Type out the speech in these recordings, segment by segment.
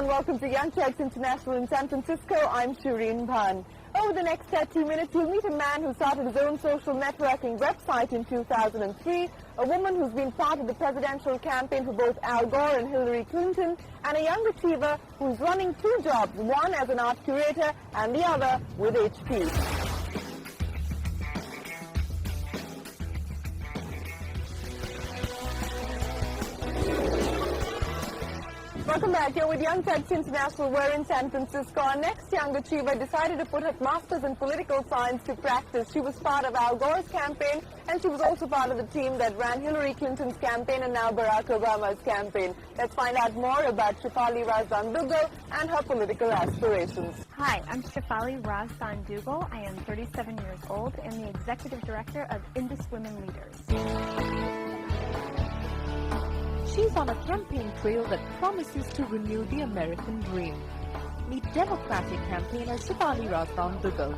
and welcome to Young Turks International in San Francisco. I'm Shireen Bhan. Over the next 30 minutes, you'll meet a man who started his own social networking website in 2003, a woman who's been part of the presidential campaign for both Al Gore and Hillary Clinton, and a young achiever who's running two jobs, one as an art curator and the other with HP. Welcome back. You're with Young Turks International. We're in San Francisco. Our next young achiever decided to put her master's in political science to practice. She was part of Al Gore's campaign, and she was also part of the team that ran Hillary Clinton's campaign and now Barack Obama's campaign. Let's find out more about Shefali Razdan Duggal and her political aspirations. Hi, I'm Shefali Razdan Duggal. I am 37 years old and the Executive Director of Indus Women Leaders. She's on a campaign trail that promises to renew the American dream. Meet Democratic campaigner Shefali Razdan Duggal.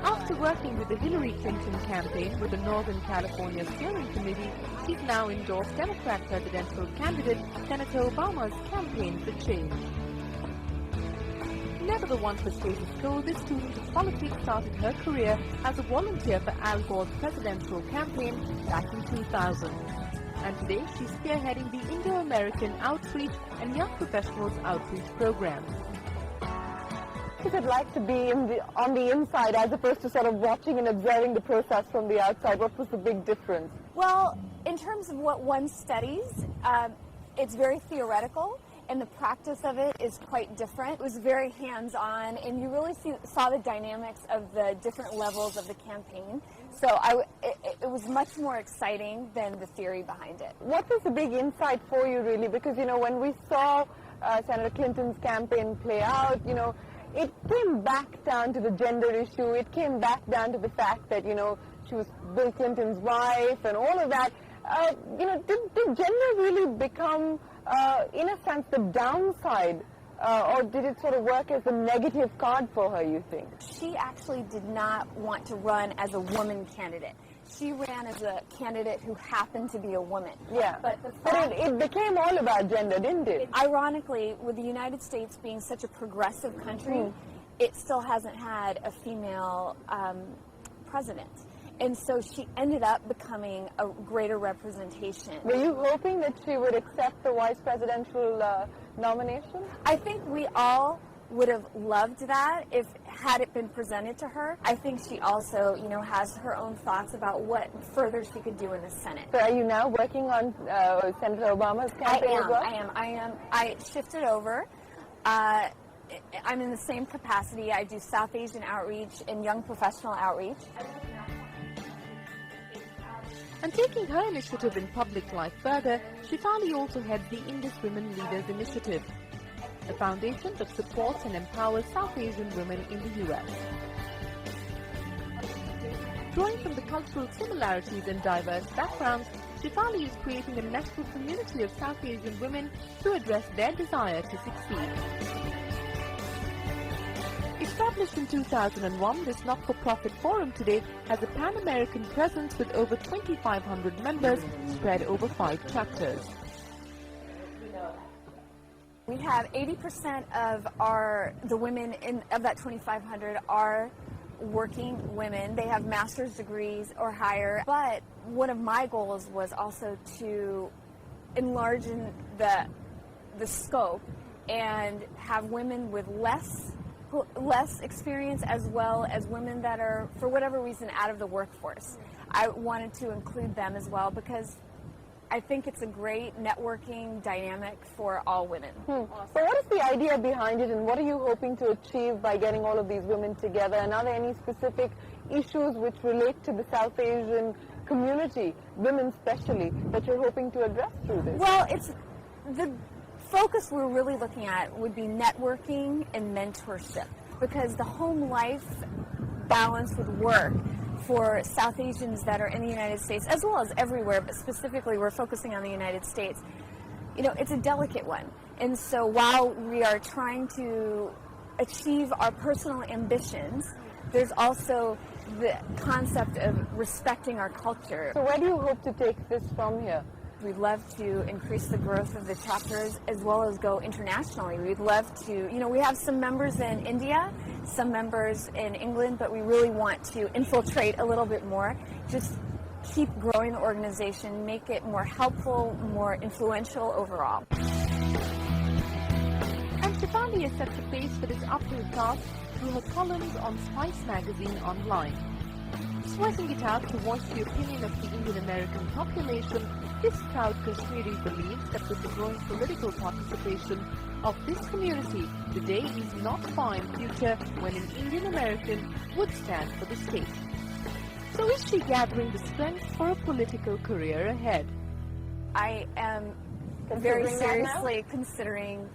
After working with the Hillary Clinton campaign with the Northern California Steering Committee, she's now endorsed Democrat presidential candidate Senator Obama's campaign for change. Never the one for status quo, this student of politics started her career as a volunteer for Al Gore's presidential campaign back in 2000. And today she's spearheading the Indo-American Outreach and Young Professionals Outreach Program. What is it like to be on the inside as opposed to sort of watching and observing the process from the outside? What was the big difference? Well, in terms of what one studies, it's very theoretical, and the practice of it is quite different. It was very hands-on, and you really saw the dynamics of the different levels of the campaign. So it was much more exciting than the theory behind it. What was the big insight for you, really? Because, you know, when we saw Senator Clinton's campaign play out, you know, it came back down to the gender issue. It came back down to the fact that, you know, she was Bill Clinton's wife and all of that. You know, did gender really become, in a sense, the downside? Or did it sort of work as a negative card for her, you think? She actually did not want to run as a woman candidate. She ran as a candidate who happened to be a woman. Yeah, but it became all about gender, didn't it? Ironically, with the United States being such a progressive country, it still hasn't had a female president. And so she ended up becoming a greater representation. Were you hoping that she would accept the vice presidential nomination? I think we all would have loved that had it been presented to her. I think she also, you know, has her own thoughts about what further she could do in the Senate. So are you now working on Senator Obama's campaign as well? I am. I shifted over. I'm in the same capacity. I do South Asian outreach and young professional outreach. And taking her initiative in public life further, Shefali also heads the Indus Women Leaders Initiative, a foundation that supports and empowers South Asian women in the U.S. Drawing from the cultural similarities and diverse backgrounds, Shefali is creating a national community of South Asian women to address their desire to succeed. Established in 2001, this not-for-profit forum today has a pan-American presence with over 2,500 members spread over 5 chapters. We have 80% of the women of that 2,500 are working women. They have master's degrees or higher. But one of my goals was also to enlarge the scope and have women with less experience, as well as women that are, for whatever reason, out of the workforce. I wanted to include them as well because I think it's a great networking dynamic for all women. So what is the idea behind it, and what are you hoping to achieve by getting all of these women together? And are there any specific issues which relate to the South Asian community, women especially, that you're hoping to address through this? Well, the focus we're really looking at would be networking and mentorship, because the home life balance with work for South Asians that are in the United States, as well as everywhere, but specifically we're focusing on the United States, you know, it's a delicate one. And so while we are trying to achieve our personal ambitions, there's also the concept of respecting our culture. So where do you hope to take this from here? We'd love to increase the growth of the chapters as well as go internationally. We'd love to, we have some members in India, some members in England, but we really want to infiltrate a little bit more. Just keep growing the organization, make it more helpful, more influential overall. And Shefali has set the pace for this uphill task through her columns on Spice magazine online. Sweating it out to voice the opinion of the Indian American population, this proud Kashmiri believes that with the growing political participation of this community, the day is not far in future when an Indian American would stand for the state. So is she gathering the strength for a political career ahead? I am very seriously considering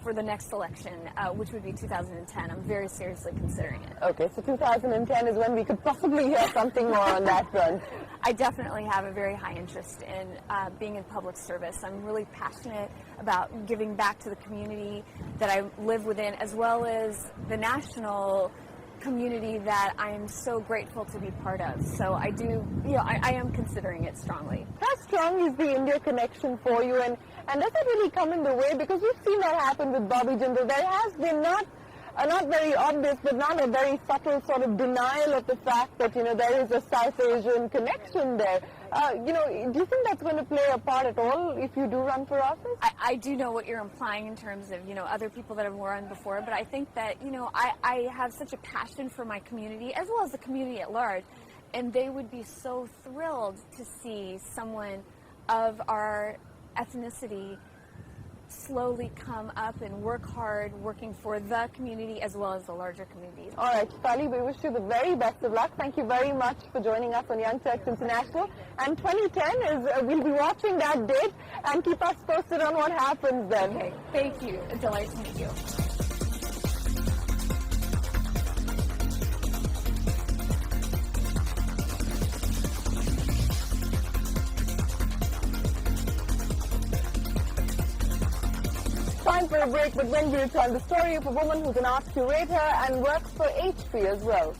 for the next election, which would be 2010. I'm very seriously considering it. Okay, so 2010 is when we could possibly hear something more on that front. I definitely have a very high interest in being in public service. I'm really passionate about giving back to the community that I live within, as well as the national community that I am so grateful to be part of. So I do, I am considering it strongly. How strong is the India connection for you, and does it really come in the way? Because we've seen that happen with Bobby Jindal. There has been not very obvious, but not a very subtle sort of denial of the fact that, there is a South Asian connection there. Do you think that's going to play a part at all if you do run for office? I do know what you're implying in terms of, other people that have run before, but I think that, I have such a passion for my community as well as the community at large, and they would be so thrilled to see someone of our ethnicity slowly come up and work hard, working for the community as well as the larger community. All right, Shefali, we wish you the very best of luck. Thank you very much for joining us on Young Turks International. And 2010 is, we'll be watching that date and keep us posted on what happens then. Okay, thank you. A delight to meet you. Time for a break, but when we return, the story of a woman who's an art curator and works for HP as well.